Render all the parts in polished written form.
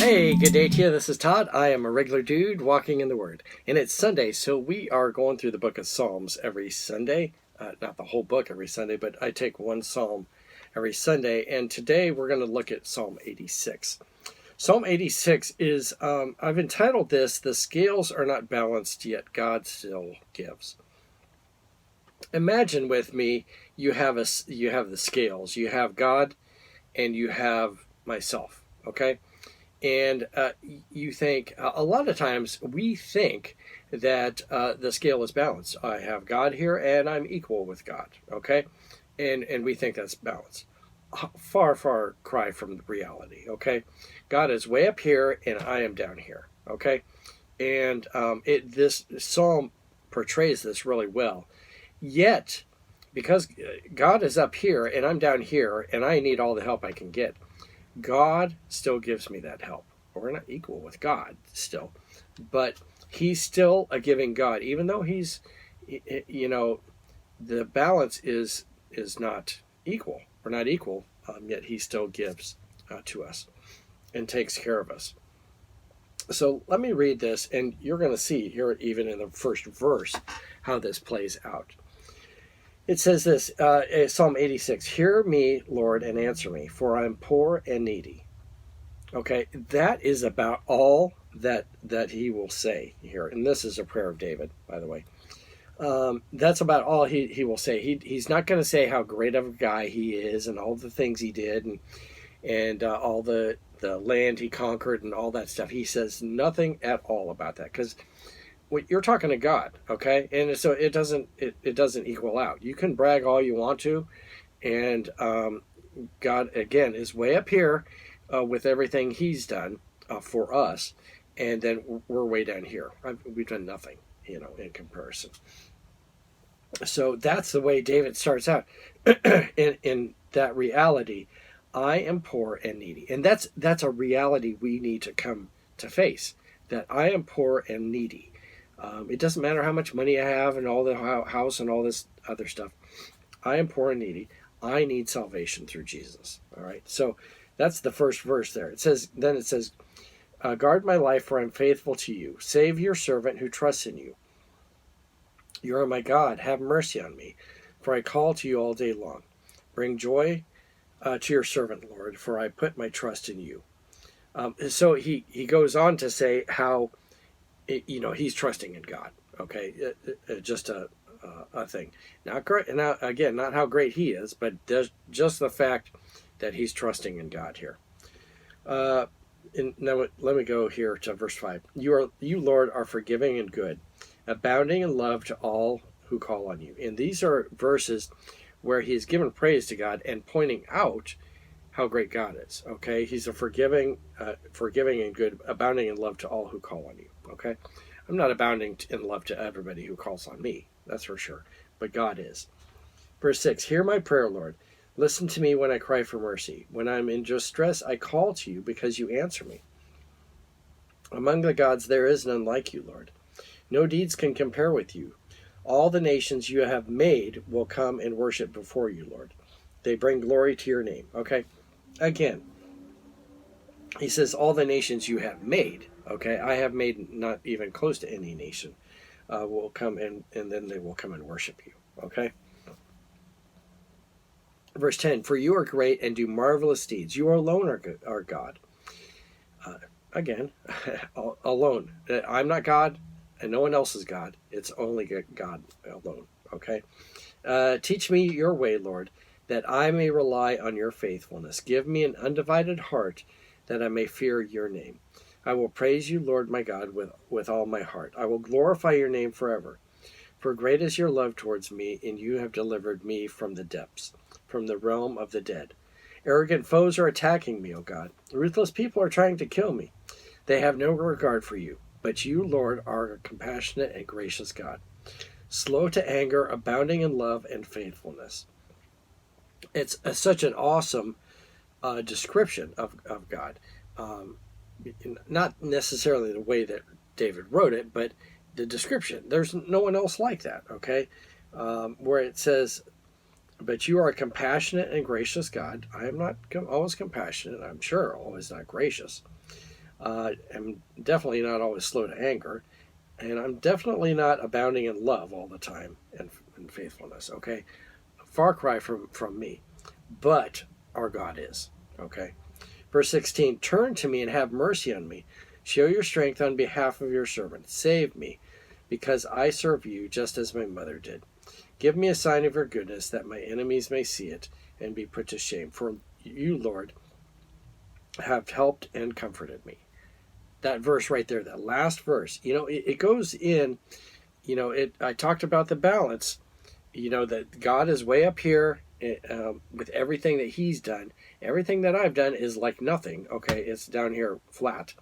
Hey, good day to you. This is Todd. I am a regular dude walking in the Word. And it's Sunday, so we are going through the book of Psalms every Sunday. Not the whole book every Sunday, but I take one psalm every Sunday. And today we're going to look at Psalm 86. Psalm 86 is, I've entitled this, "The Scales Are Not Balanced, Yet God Still Gives." Imagine with me, you have the scales. You have God and you have myself, okay? And you think, a lot of times we think that the scale is balanced. I have God here and I'm equal with God, okay? And we think that's balanced. Far, far cry from reality, okay? God is way up here and I am down here, okay? And this psalm portrays this really well. Yet, because God is up here and I'm down here and I need all the help I can get, God still gives me that help. We're not equal with God still, but he's still a giving God, even though he's, the balance is not equal. We're not equal, yet he still gives to us and takes care of us. So let me read this, and you're going to see here, even in the first verse, how this plays out. It says this, Psalm 86, "Hear me, Lord, and answer me, for I am poor and needy." Okay, that is about all that he will say here. And this is a prayer of David, by the way. That's about all he will say. He's not going to say how great of a guy he is and all the things he did and all the land he conquered and all that stuff. He says nothing at all about that, because you're talking to God, okay? And so it doesn't equal out. You can brag all you want to, and God, again, is way up here with everything he's done for us, and then we're way down here. We've done nothing, in comparison. So that's the way David starts out in that reality. I am poor and needy, and that's a reality we need to come to face, that I am poor and needy. It doesn't matter how much money I have and all the house and all this other stuff. I am poor and needy. I need salvation through Jesus. All right. So that's the first verse there. It says, "Guard my life, for I'm faithful to you. Save your servant who trusts in you. You are my God. Have mercy on me, for I call to you all day long. Bring joy to your servant, Lord, for I put my trust in you." So he goes on to say how, he's trusting in God. Okay, just a thing. Not great. Now, again, not how great he is, but just the fact that he's trusting in God here. Now let me go here to verse 5. You, Lord, are forgiving and good, abounding in love to all who call on you. And these are verses where he's given praise to God and pointing out how great God is. Okay, he's a forgiving and good, abounding in love to all who call on you. Okay, I'm not abounding in love to everybody who calls on me, that's for sure, but God is. Verse 6, "Hear my prayer, Lord. Listen to me when I cry for mercy. When I'm in distress, I call to you because you answer me. Among the gods there is none like you, Lord. No deeds can compare with you. All the nations you have made will come and worship before you, Lord. They bring glory to your name." Okay, again, he says all the nations you have made. Okay, I have made not even close to any nation will come and then they will come and worship you. Okay. Verse 10, "For you are great and do marvelous deeds. You alone are God." Again, alone. I'm not God and no one else is God. It's only God alone. Okay. "Teach me your way, Lord, that I may rely on your faithfulness. Give me an undivided heart that I may fear your name. I will praise you, Lord my God, with all my heart. I will glorify your name forever. For great is your love towards me, and you have delivered me from the depths, from the realm of the dead. Arrogant foes are attacking me, O God. Ruthless people are trying to kill me. They have no regard for you. But you, Lord, are a compassionate and gracious God, slow to anger, abounding in love and faithfulness." It's such an awesome description of God. Not necessarily the way that David wrote it, but the description. There's no one else like that, okay? Where it says, "But you are a compassionate and gracious God." I am not always compassionate, I'm sure always not gracious. I'm definitely not always slow to anger, and I'm definitely not abounding in love all the time and faithfulness. Okay, far cry from me, but our God is. Okay, verse 16: Turn to me and have mercy on me. Show your strength on behalf of your servant. Save me, because I serve you just as my mother did. Give me a sign of your goodness, that my enemies may see it and be put to shame. For you, Lord, have helped and comforted me. That verse right there, that last verse, it goes in, I talked about the balance, that God is way up here with everything that he's done. Everything that I've done is like nothing. Okay, it's down here flat.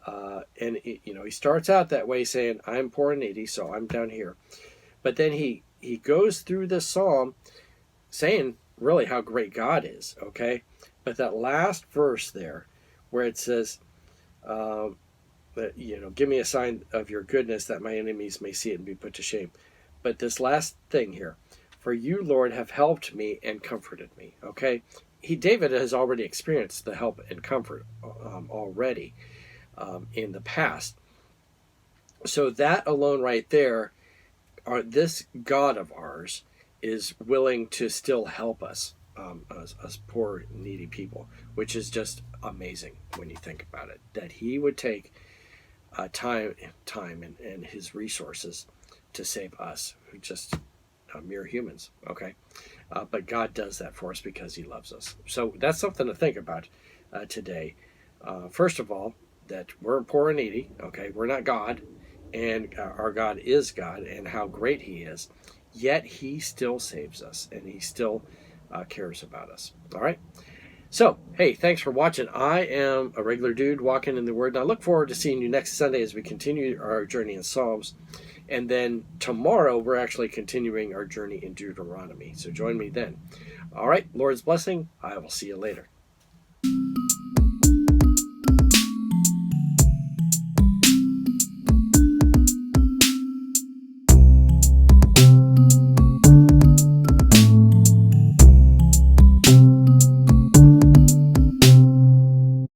And he starts out that way saying, I'm poor and needy, so I'm down here. But then he goes through this psalm saying really how great God is. Okay, but that last verse there, where it says, that, give me a sign of your goodness, that my enemies may see it and be put to shame. But this last thing here, for you, Lord, have helped me and comforted me. Okay, David has already experienced the help and comfort already in the past. So that alone right there, this God of ours is willing to still help us, us poor, needy people, which is just amazing when you think about it, that he would take time and his resources to save us, who just mere humans. Okay, but God does that for us because he loves us. So that's something to think about today. First of all, that we're poor and needy. Okay, we're not God, and our God is God, and how great he is. Yet he still saves us, and he still cares about us. All right. So, hey, thanks for watching. I am a regular dude walking in the Word, and I look forward to seeing you next Sunday as we continue our journey in Psalms. And then tomorrow, we're actually continuing our journey in Deuteronomy. So join me then. All right, Lord's blessing. I will see you later.